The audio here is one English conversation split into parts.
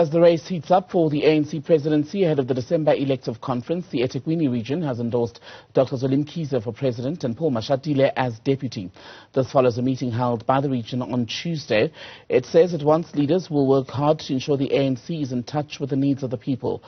As the race heats up for the ANC presidency ahead of the December elective conference, the eThekwini region has endorsed Dr. Mkhize for president and Paul Mashatile as deputy. This follows a meeting held by the region on Tuesday. It says it wants leaders who will work hard to ensure the ANC is in touch with the needs of the people.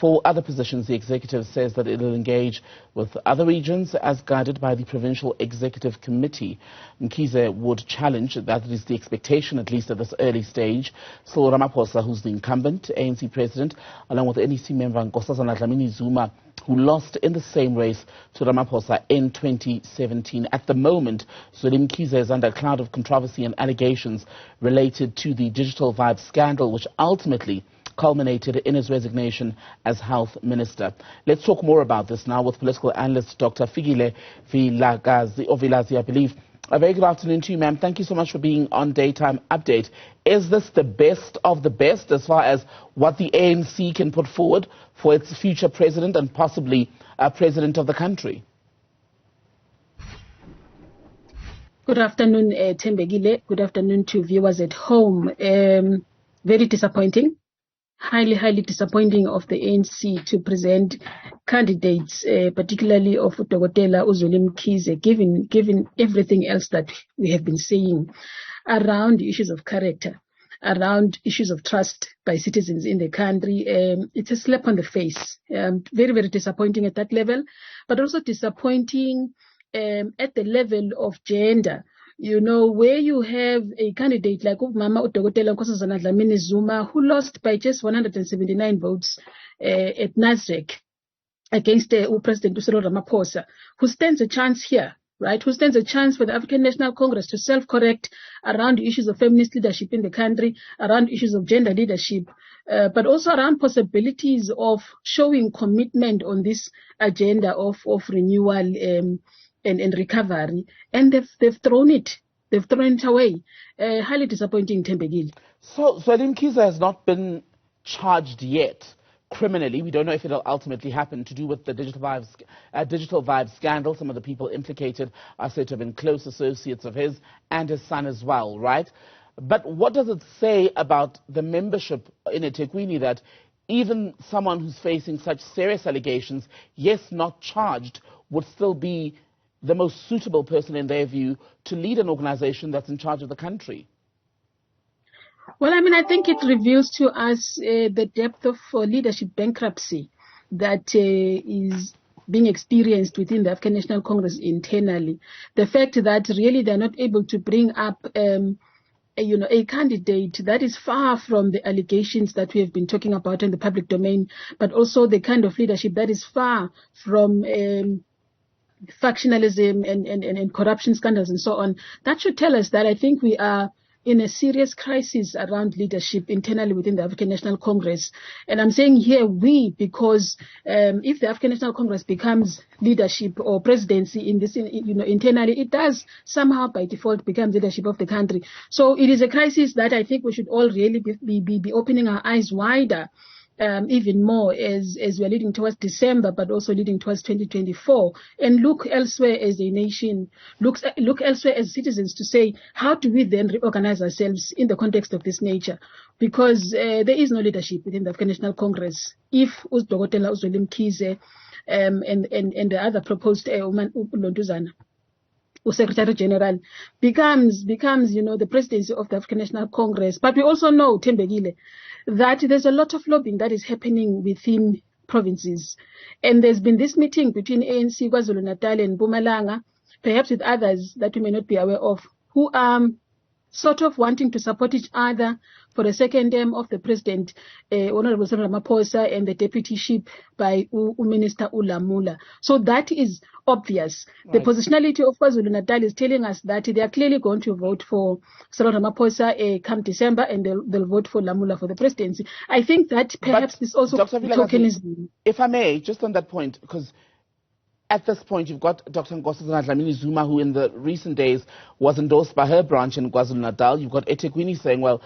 For other positions, the executive says that it will engage with other regions as guided by the Provincial Executive Committee. Mkhize would challenge, that is the expectation at least at this early stage, Cyril Ramaphosa, who's the incumbent ANC president, along with NEC member Nkosazana Dlamini-Zuma, who lost in the same race to Ramaphosa in 2017. At the moment, Mkhize is under a cloud of controversy and allegations related to the digital vibe scandal, which ultimately culminated in his resignation as health minister. Let's talk more about this now with political analyst Dr. Fikile Vilakazi, I believe. A very good afternoon to you, ma'am. Thank you so much for being on Daytime Update. Is this the best of the best as far as what the ANC can put forward for its future president and possibly president of the country? Good afternoon, Tembegile. Good afternoon to viewers at home. Very disappointing. Highly disappointing of the ANC to present candidates, particularly of Dr. Mkhize, given everything else that we have been saying around issues of character, around issues of trust by citizens in the country. It's a slap on the face. Very disappointing at that level, but also disappointing at the level of gender. You know, where you have a candidate like Mama Dr. Nkosazana Dlamini-Zuma, who lost by just 179 votes at Nasrec against President Cyril Ramaphosa, who stands a chance here, right? Who stands a chance for the African National Congress to self-correct around issues of feminist leadership in the country, around issues of gender leadership, but also around possibilities of showing commitment on this agenda of renewal and recovery, and they've thrown it away. Highly disappointing, Tembegile. So Mkhize has not been charged yet criminally. We don't know if it'll ultimately happen, to do with the digital vibe scandal. Some of the people implicated are said to have been close associates of his and his son as well, right? But what does it say about the membership in eThekwini that even someone who's facing such serious allegations, yes, not charged, would still be the most suitable person in their view to lead an organization that's in charge of the country? Well, I mean, I think it reveals to us the depth of leadership bankruptcy that is being experienced within the African National Congress internally. The fact that really they're not able to bring up a candidate that is far from the allegations that we have been talking about in the public domain, but also the kind of leadership that is far from factionalism and corruption scandals and so on. That should tell us that I think we are in a serious crisis around leadership internally within the African National Congress. And I'm saying here we, because if the African National Congress becomes leadership or presidency in this, internally, it does somehow by default become leadership of the country. So it is a crisis that I think we should all really be opening our eyes wider. Even more as we are leading towards December, but also leading towards 2024, and look elsewhere as a nation, look elsewhere as citizens to say, how do we then reorganize ourselves in the context of this nature? Because there is no leadership within the African National Congress. If Dr. Mkhize and the other proposed Lontuzana, Secretary General, becomes the presidency of the African National Congress. But we also know, Tembegile, that there's a lot of lobbying that is happening within provinces. And there's been this meeting between ANC, KwaZulu-Natal and Mpumalanga, perhaps with others that we may not be aware of, who are sort of wanting to support each other for the second term of the President, Honorable Cyril Ramaphosa, and the deputyship by Minister Ulamula. So that is obvious. Right. The positionality of KwaZulu-Natal is telling us that they are clearly going to vote for Cyril Ramaphosa come December, and they'll vote for Lamula for the presidency. I think that perhaps this also tokenism. If I may, just on that point, because at this point, you've got Dr. Nkosazana Dlamini-Zuma, who in the recent days was endorsed by her branch in KwaZulu-Natal. You've got eThekwini saying, well,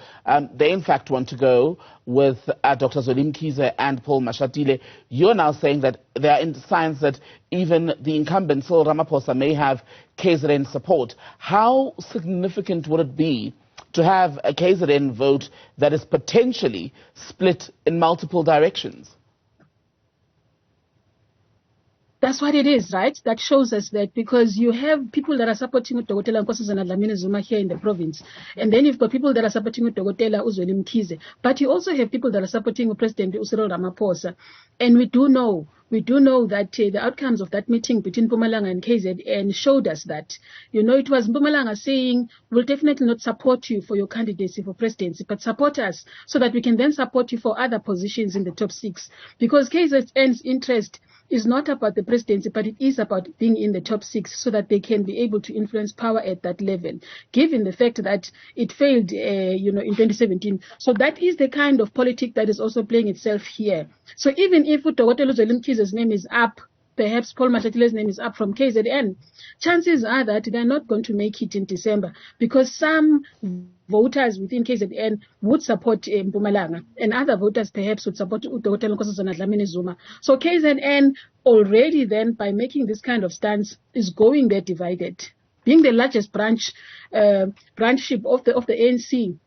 they in fact want to go with Dr. Mkhize and Paul Mashatile. You're now saying that there are signs that even the incumbent, Cyril Ramaphosa, may have KZN support. How significant would it be to have a KZN vote that is potentially split in multiple directions? That's what it is, right? That shows us that, because you have people that are supporting Utokotela Nkosazana Dlamini Zuma here in the province, and then you've got people that are supporting Utokotela Uzwelim Mkhize, but you also have people that are supporting President Cyril Ramaphosa. And we do know that the outcomes of that meeting between Mpumalanga and KZN showed us that, it was Mpumalanga saying, we'll definitely not support you for your candidacy for presidency, but support us so that we can then support you for other positions in the top 6. Because KZN's interest is not about the presidency, but it is about being in the top 6 so that they can be able to influence power at that level, given the fact that it failed, in 2017. So that is the kind of politics that is also playing itself here. So even if Utokotela Uzwelim Mkhize's name is up, perhaps Paul Mashatile's name is up from KZN, chances are that they're not going to make it in December, because some voters within KZN would support Mpumalanga, and other voters perhaps would support Utokotela Nkosazana Dlamini Zuma. So KZN already then, by making this kind of stance, is going there divided. Being the largest branchship of the ANC,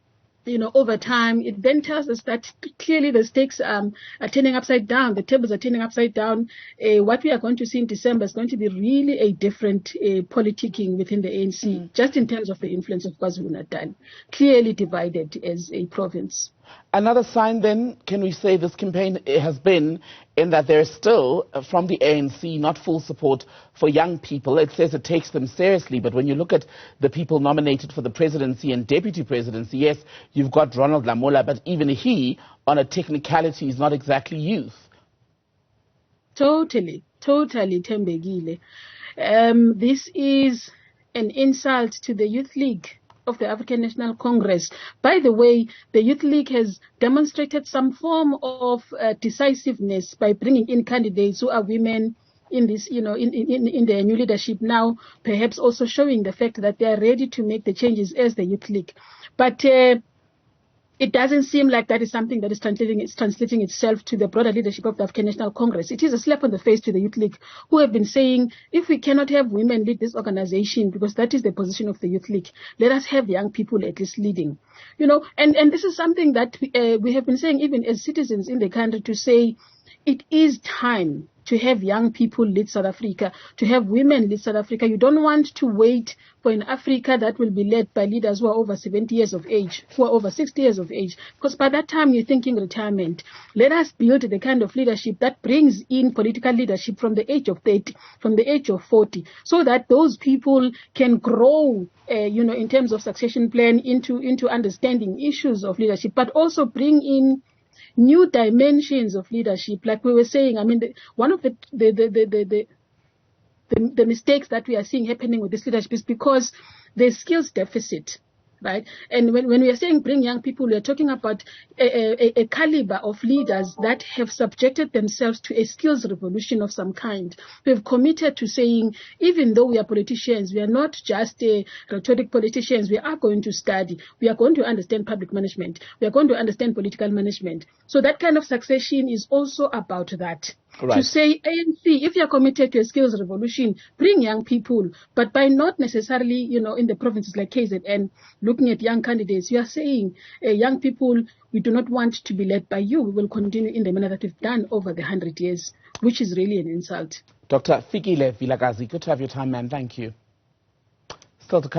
over time, it then tells us that clearly the stakes are turning upside down. The tables are turning upside down. What we are going to see in December is going to be really a different politicking within the ANC, just in terms of the influence of KwaZulu-Natal, clearly divided as a province. Another sign then, can we say this campaign has been in that there is still, from the ANC, not full support for young people. It says it takes them seriously, but when you look at the people nominated for the presidency and deputy presidency, yes, you've got Ronald Lamola, but even he, on a technicality, is not exactly youth. Totally, Tembegile. This is an insult to the Youth League of the African National Congress. By the way, the Youth League has demonstrated some form of decisiveness by bringing in candidates who are women in this, in their new leadership now, perhaps also showing the fact that they are ready to make the changes as the Youth League. But it doesn't seem like that is something that is translating itself to the broader leadership of the African National Congress. It is a slap on the face to the Youth League, who have been saying, if we cannot have women lead this organization, because that is the position of the Youth League, let us have young people at least leading. And this is something that we have been saying even as citizens in the country, to say it is time to have young people lead South Africa, to have women lead South Africa. You don't want to wait for an Africa that will be led by leaders who are over 70 years of age, who are over 60 years of age, because by that time you're thinking retirement. Let us build the kind of leadership that brings in political leadership from the age of 30, from the age of 40, so that those people can grow, in terms of succession plan into understanding issues of leadership, but also bring in new dimensions of leadership. Like we were saying, one of the mistakes that we are seeing happening with this leadership is because there's skills deficit, right? And when we are saying bring young people, we are talking about a caliber of leaders that have subjected themselves to a skills revolution of some kind. We have committed to saying, even though we are politicians, we are not just rhetoric politicians. We are going to study. We are going to understand public management. We are going to understand political management. So that kind of succession is also about that. Right. To say, ANC, if you are committed to a skills revolution, bring young people, but by not necessarily, in the provinces like KZN, looking at young candidates, you are saying, young people, we do not want to be led by you. We will continue in the manner that we've done over the 100 years, which is really an insult. Dr. Fikile Vilakazi, good to have your time, ma'am. Thank you. Still to come.